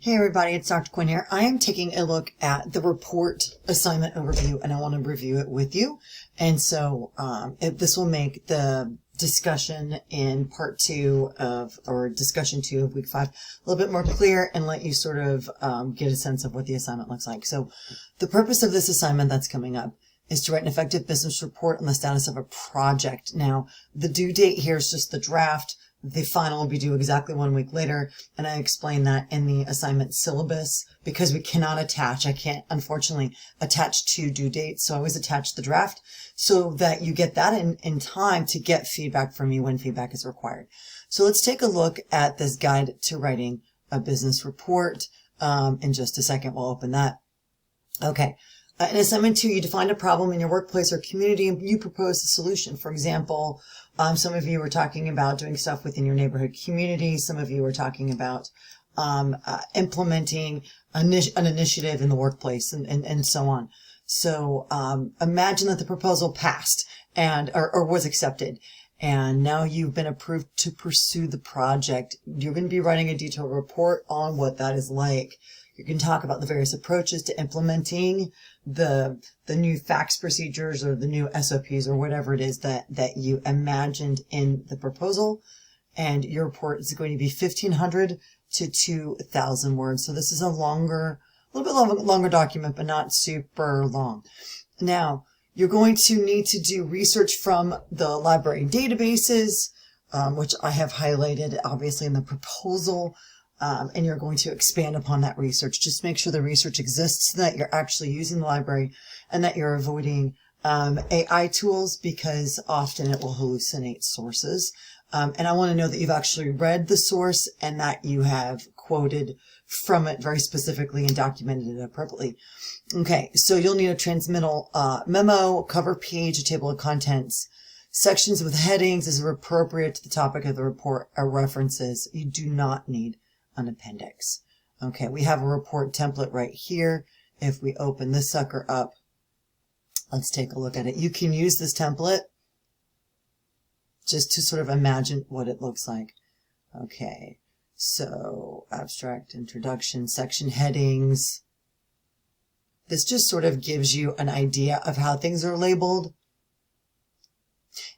Hey everybody, it's Dr. Quinn here. I am taking a look at the report assignment overview and I want to review it with you. And so this will make the discussion in part 2 of, or discussion 2 of week 5 a little bit more clear and let you sort of get a sense of what the assignment looks like. So the purpose of this assignment that's coming up is to write an effective business report on the status of a project. Now, the due date here is just the draft. The final will be due exactly 1 week later, and I explain that in the assignment syllabus because we cannot attach, I can't unfortunately attach 2 due dates, so I always attach the draft so that you get that in time to get feedback from me when feedback is required. So let's take a look at this guide to writing a business report. In just a second, we'll open that. Okay. In assignment 2, you defined a problem in your workplace or community and you proposed a solution. For example, some of you were talking about doing stuff within your neighborhood community. Some of you were talking about implementing an initiative in the workplace and so on. So imagine that the proposal passed and or was accepted. And now you've been approved to pursue the project. You're going to be writing a detailed report on what that is like. You can talk about the various approaches to implementing the new fax procedures or the new SOPs or whatever it is that you imagined in the proposal. And your report is going to be 1,500 to 2,000 words. So this is a little bit longer document, but not super long. Now, you're going to need to do research from the library databases, which I have highlighted obviously in the proposal. And you're going to expand upon that research. Just make sure the research exists, that you're actually using the library and that you're avoiding AI tools because often it will hallucinate sources. And I want to know that you've actually read the source and that you have quoted from it very specifically and documented it appropriately. Okay, so you'll need a transmittal memo, cover page, a table of contents, sections with headings as appropriate to the topic of the report or references. You do not need an appendix. Okay, we have a report template right here. If we open this sucker up, let's take a look at it. You can use this template just to sort of imagine what it looks like. Okay, so abstract, introduction, section headings. This just sort of gives you an idea of how things are labeled.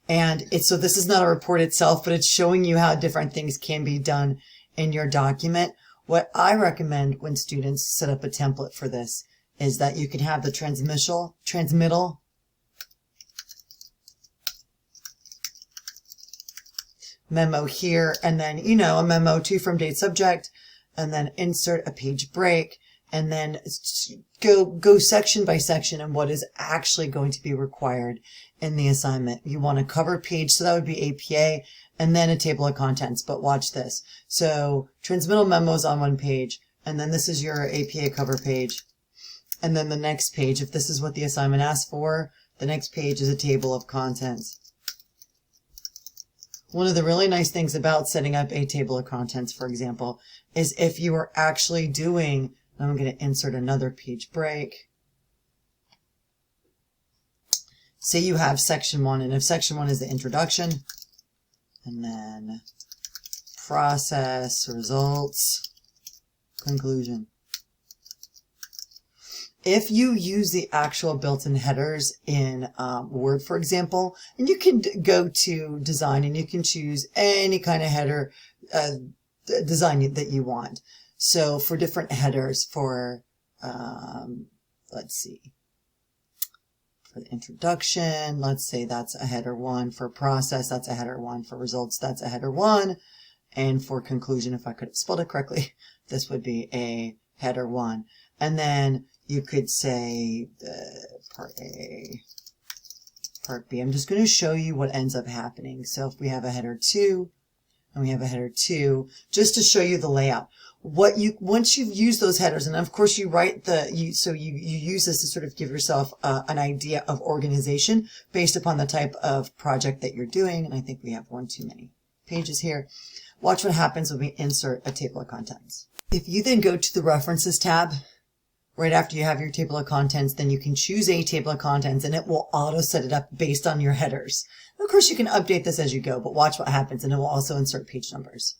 And so this is not a report itself, but it's showing you how different things can be done in your document. What I recommend when students set up a template for this is that you can have the transmittal memo here, and then, a memo to from date subject, and then insert a page break, and then go section by section and what is actually going to be required in the assignment. You want a cover page, so that would be APA, and then a table of contents. But watch this. So transmittal memos on one page, and then this is your APA cover page. And then the next page, if this is what the assignment asks for, the next page is a table of contents. One of the really nice things about setting up a table of contents, for example, is if you are actually doing, I'm going to insert another page break. Say you have section 1, and if section 1 is the introduction, and then process, results, conclusion. If you use the actual built-in headers in Word, for example, and you can go to design and you can choose any kind of header design that you want. So for different headers for, let's see, for the introduction, let's say that's a header 1. For process, that's a header 1. For results, that's a header 1. And for conclusion, if I could have spelled it correctly, this would be a header 1. And then you could say part A, part B. I'm just going to show you what ends up happening. So if we have a header 2 and we have a header 2, just to show you the layout. Once you've used those headers, and of course you write you use this to sort of give yourself an idea of organization based upon the type of project that you're doing. And I think we have one too many pages here. Watch what happens when we insert a table of contents. If you then go to the references tab, right after you have your table of contents, then you can choose a table of contents and it will auto set it up based on your headers. And of course you can update this as you go, but watch what happens, and it will also insert page numbers.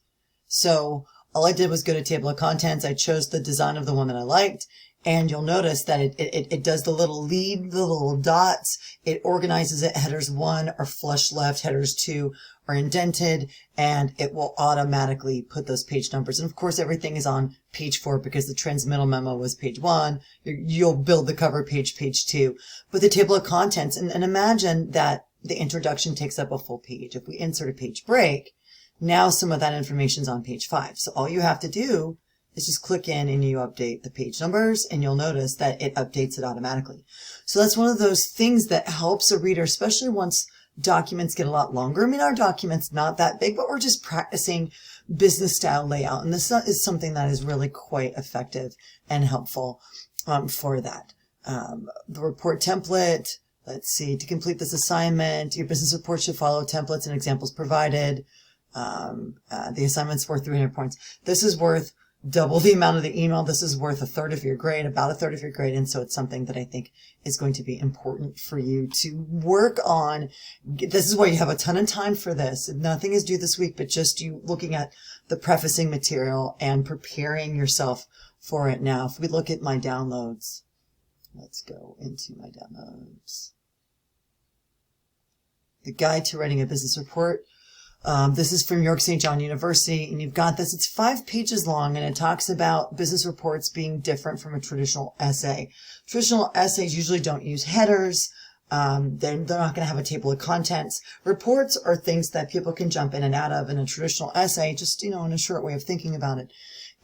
So All I did was go to table of contents. I chose the design of the one that I liked. And you'll notice that it does the little lead, the little dots. It organizes it. Headers 1 are flush left. Headers 2 are indented. And it will automatically put those page numbers. And of course, everything is on page 4 because the transmittal memo was page 1. You'll build the cover page, page 2. But the table of contents, and imagine that the introduction takes up a full page. If we insert a page break, now some of that information is on page 5. So all you have to do is just click in and you update the page numbers, and you'll notice that it updates it automatically. So that's one of those things that helps a reader, especially once documents get a lot longer. I mean, our document's not that big, but we're just practicing business style layout. And this is something that is really quite effective and helpful for that. The report template, let's see, to complete this assignment, your business report should follow templates and examples provided. The assignment's worth 300 points. This is worth double the amount of the email. This is worth a third of your grade, about a third of your grade. And so it's something that I think is going to be important for you to work on. This is why you have a ton of time for this. Nothing is due this week, but just you looking at the prefacing material and preparing yourself for it now. If we look at my downloads, let's go into my downloads. The Guide to Writing a Business Report. This is from York St. John University, and you've got this. It's 5 pages long, and it talks about business reports being different from a traditional essay. Traditional essays usually don't use headers. They're not going to have a table of contents. Reports are things that people can jump in and out of. In a traditional essay, just, in a short way of thinking about it,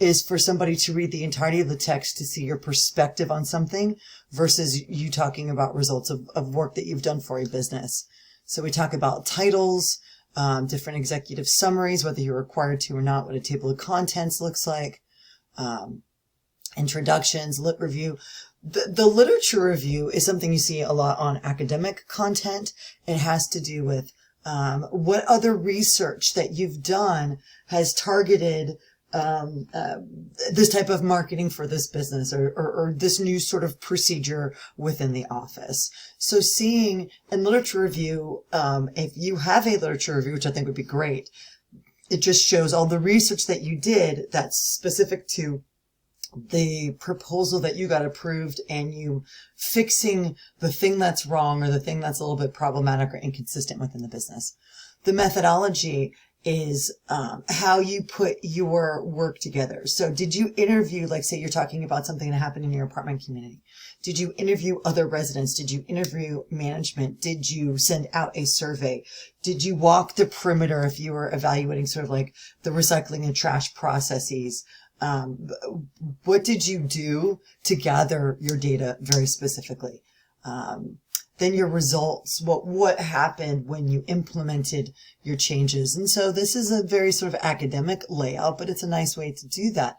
is for somebody to read the entirety of the text to see your perspective on something versus you talking about results of work that you've done for a business. So we talk about titles, different executive summaries, whether you're required to or not, what a table of contents looks like, introductions, lit review. The literature review is something you see a lot on academic content. It has to do with what other research that you've done has targeted this type of marketing for this business or this new sort of procedure within the office. So seeing in literature review, if you have a literature review, which I think would be great, it just shows all the research that you did that's specific to the proposal that you got approved and you fixing the thing that's wrong or the thing that's a little bit problematic or inconsistent within the business. The methodology is how you put your work together. So did you interview, like say you're talking about something that happened in your apartment community. Did you interview other residents? Did you interview management? Did you send out a survey? Did you walk the perimeter if you were evaluating sort of like the recycling and trash processes? What did you do to gather your data very specifically? Then your results, what happened when you implemented your changes. And so this is a very sort of academic layout, but it's a nice way to do that.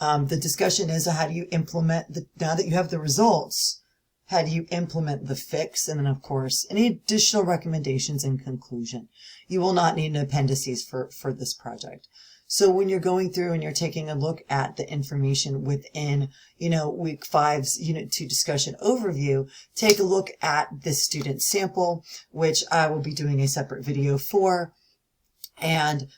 The discussion is how do you implement now that you have the results, how do you implement the fix? And then of course, any additional recommendations in conclusion. You will not need an appendices for this project. So when you're going through and you're taking a look at the information within, week 5's unit 2 discussion overview, take a look at this student sample, which I will be doing a separate video for. And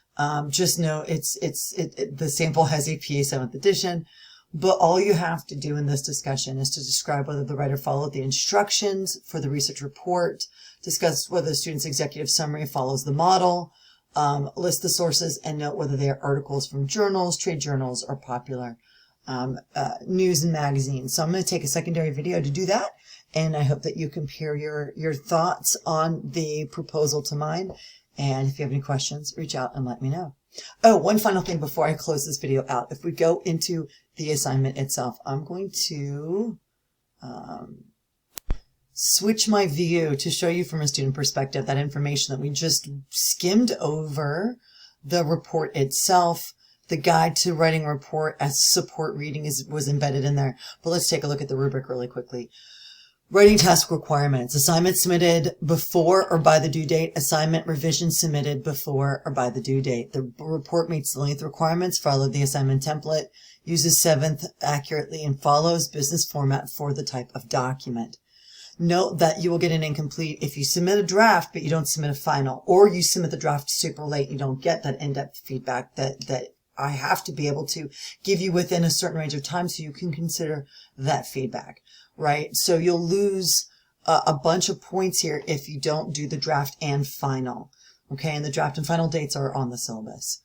just know the sample has a PA 7th edition, but all you have to do in this discussion is to describe whether the writer followed the instructions for the research report, discuss whether the student's executive summary follows the model, list the sources, and note whether they are articles from journals, trade journals, or popular news and magazines. So I'm going to take a secondary video to do that, and I hope that you compare your thoughts on the proposal to mine. And if you have any questions, reach out and let me know. Oh, one final thing before I close this video out. If we go into the assignment itself, I'm going to switch my view to show you from a student perspective that information that we just skimmed over. The report itself, the guide to writing a report as support reading was embedded in there. But let's take a look at the rubric really quickly. Writing task requirements. Assignment submitted before or by the due date. Assignment revision submitted before or by the due date. The report meets the length requirements. Follow the assignment template. Uses 7th accurately and follows business format for the type of document. Note that you will get an incomplete if you submit a draft, but you don't submit a final, or you submit the draft super late. You don't get that in-depth feedback that I have to be able to give you within a certain range of time so you can consider that feedback, right? So you'll lose a bunch of points here if you don't do the draft and final. Okay, and the draft and final dates are on the syllabus.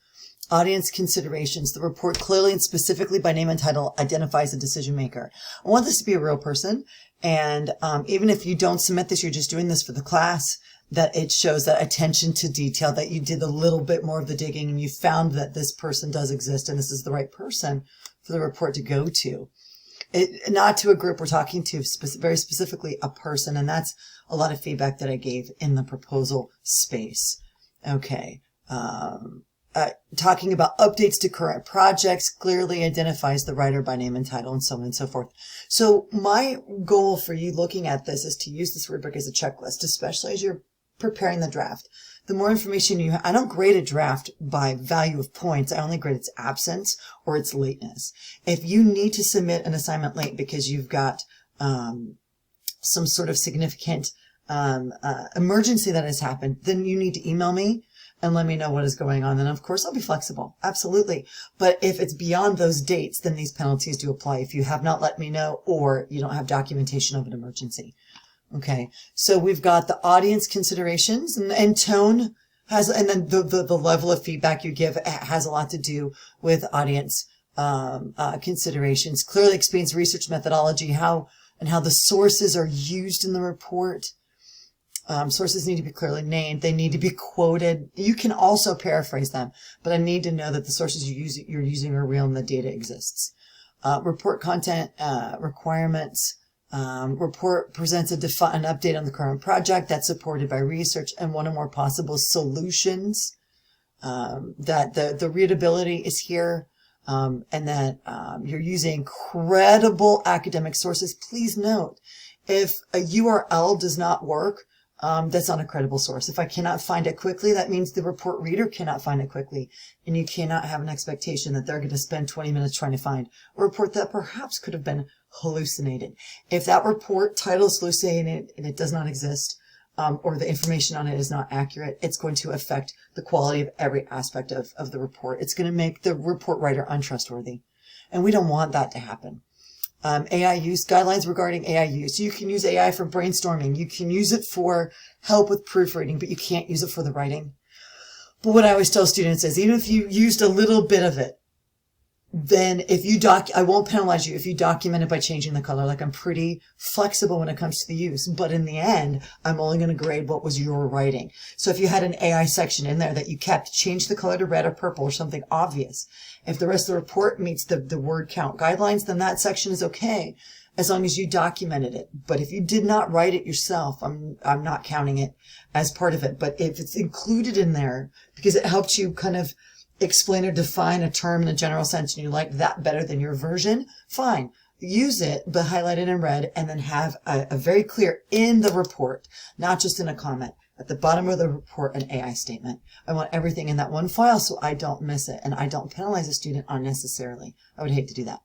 Audience considerations. The report clearly and specifically by name and title identifies the decision maker. I want this to be a real person, and even if you don't submit this, you're just doing this for the class, that it shows that attention to detail, that you did a little bit more of the digging and you found that this person does exist and this is the right person for the report to go to. Not to a group, we're talking to very specifically a person, and that's a lot of feedback that I gave in the proposal space. Okay. Talking about updates to current projects clearly identifies the writer by name and title and so on and so forth. So my goal for you looking at this is to use this rubric as a checklist, especially as you're preparing the draft. The more information you have, I don't grade a draft by value of points. I only grade its absence or its lateness. If you need to submit an assignment late because you've got some sort of significant emergency that has happened, then you need to email me and let me know what is going on. And of course, I'll be flexible. Absolutely. But if it's beyond those dates, then these penalties do apply if you have not let me know or you don't have documentation of an emergency. Okay. So we've got the audience considerations and tone has, and then the level of feedback you give has a lot to do with audience considerations. Clearly explains research methodology, how the sources are used in the report. Sources need to be clearly named. They need to be quoted. You can also paraphrase them, but I need to know that the sources you're using are real and the data exists. Report content requirements. Report presents an update on the current project that's supported by research and one or more possible solutions. That the readability is here, and that you're using credible academic sources. Please note, if a URL does not work, that's not a credible source. If I cannot find it quickly, that means the report reader cannot find it quickly. And you cannot have an expectation that they're going to spend 20 minutes trying to find a report that perhaps could have been hallucinated. If that report title is hallucinated and it does not exist, or the information on it is not accurate, it's going to affect the quality of every aspect of the report. It's going to make the report writer untrustworthy. And we don't want that to happen. AI use, guidelines regarding AI use. You can use AI for brainstorming. You can use it for help with proofreading, but you can't use it for the writing. But what I always tell students is, even if you used a little bit of it, then if you I won't penalize you if you document it by changing the color. Like, I'm pretty flexible when it comes to the use, but in the end, I'm only going to grade what was your writing. So if you had an AI section in there that you kept, change the color to red or purple or something obvious. If the rest of the report meets the word count guidelines, then that section is okay, as long as you documented it. But if you did not write it yourself, I'm not counting it as part of it. But if it's included in there because it helped you kind of explain or define a term in a general sense and you like that better than your version, fine. Use it, but highlight it in red, and then have a very clear in the report, not just in a comment. At the bottom of the report, an AI statement. I want everything in that one file so I don't miss it and I don't penalize a student unnecessarily. I would hate to do that.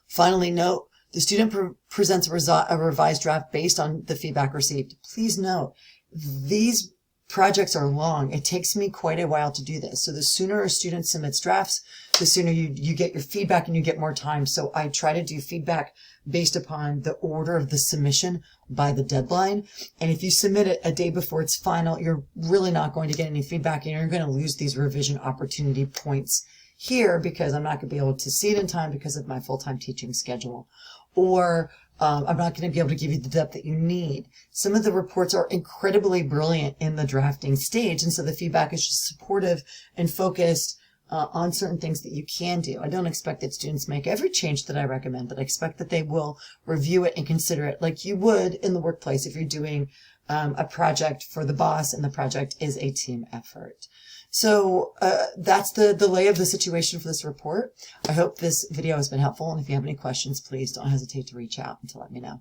Finally, note, the student presents a revised draft based on the feedback received. Please note, these projects are long. It takes me quite a while to do this. So the sooner a student submits drafts, the sooner you get your feedback and you get more time. So I try to do feedback based upon the order of the submission by the deadline. And if you submit it a day before it's final, you're really not going to get any feedback and you're going to lose these revision opportunity points here because I'm not going to be able to see it in time because of my full-time teaching schedule. Or I'm not going to be able to give you the depth that you need. Some of the reports are incredibly brilliant in the drafting stage, and so the feedback is just supportive and focused on certain things that you can do. I don't expect that students make every change that I recommend, but I expect that they will review it and consider it like you would in the workplace if you're doing a project for the boss and the project is a team effort. So that's the lay of the situation for this report. I hope this video has been helpful, and if you have any questions, please don't hesitate to reach out and to let me know.